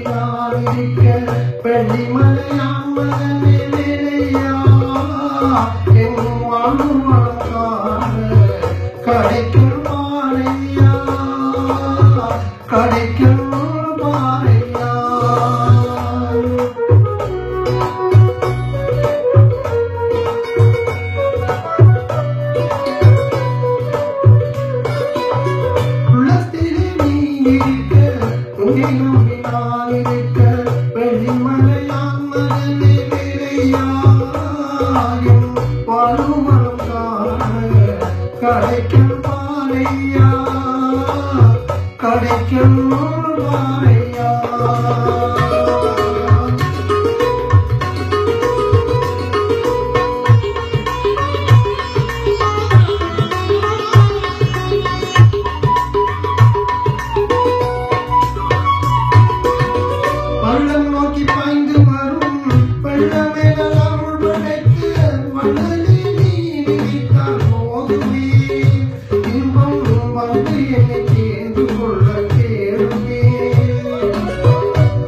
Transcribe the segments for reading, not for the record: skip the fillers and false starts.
நம்பினால் இருக்க வெள்ளிமலையான் மகனே வேலையா எங்கும் வாழும் வழக்காக கிடைக்கும் பாறையா கிடைக்கும் பாறையா நம்பினால் இருக்க வெள்ளிமலையான் மகனே வேலையா வாழும் வழக்காக கிடைக்கும் பாறையா கிடைக்கும் பாறையா பள்ளம் நோக்கி பாய்ந்து வரும் வெள்ளமேல அருள் படைத்து மணலே நீ நினைத்தால் போதுமே இன்பம் வந்து என்னை சேர்ந்து கொள்ள தேடுமே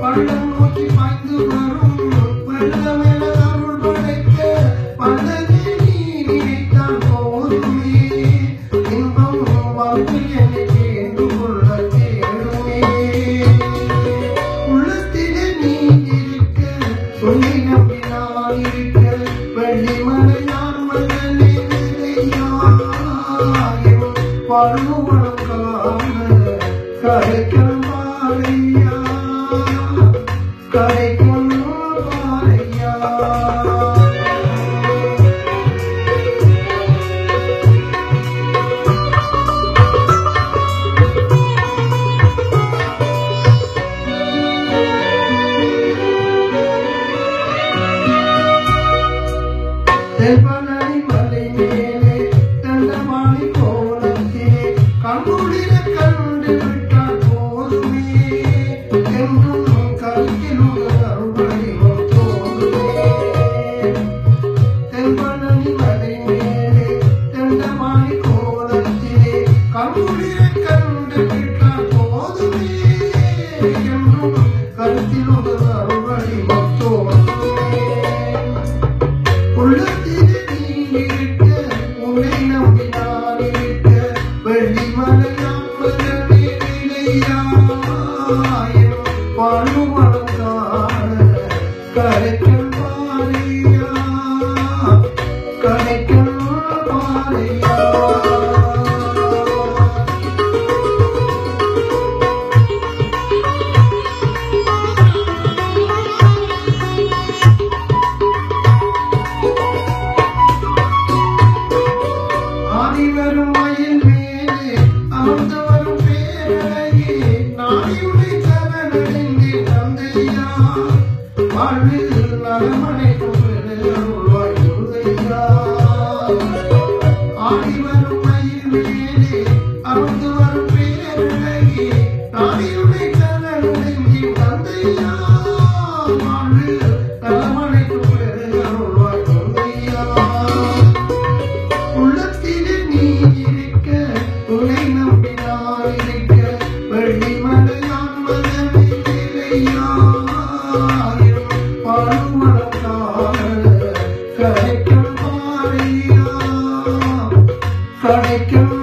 பள்ளம் நோக்கி பாய்ந்து வரும் வெள்ளமேல அருள் படைத்து மணலே நீ நினைத்தால் போதுமே இன்பம் வந்து என்னை சேர்ந்து கொள்ள தேடுமே உன்னை நம்பினால் இருக்க வெள்ளிமலையான் மகனே வேலையா வாழும் வழக்காக கிடைக்கும் பாறையா கிடைக்கும் பாறையா தென்பழனி மலை மேலே தண்டமானி கோலத்திலே கண்குளிர கண்டு விட்டால் போதுமே என்றும் கருத்தில் அருள்வடிவம் தோன்றுமே தென்பழனி மலை மேலே தண்டமானி கோலத்திலே கண்குளிர கண்டு விட்டால் போதுமே என்றும் கருத்தில் அருள்வடிவம் தோன்றுமே உள்ளத்திலே நீ இருக்க உன்னை நம்பினால் இருக்க வெள்ளிமலையான் மகனே வேலையா வாழும் வழக்காக கிடைக்கும் பாறையா கிடைக்கும் பாறையா வரும் மயில் மேலே அமர்ந்து வரும் பேரழகே நாயுடை சரணடைந்து தந்தையா வாழ்வில் நலமடைக்கும் அருள்வாய் முருகையா ஆடி வரும் மயில் மேலே அமர்ந்து வரும் பேரழகே நாயுடை சரணடைந்து தந்தையா வாழ்வில் நலமடைக்கும் அருள்வாய் முருகையா உள்ளத்திலே நீ இருக்க உன்னை நம்பினால் இருக்க வெள்ளிமலையான் மகனே வேலையா வாழும் வழக்காக கிடைக்கும் பாறையா கிடைக்கும்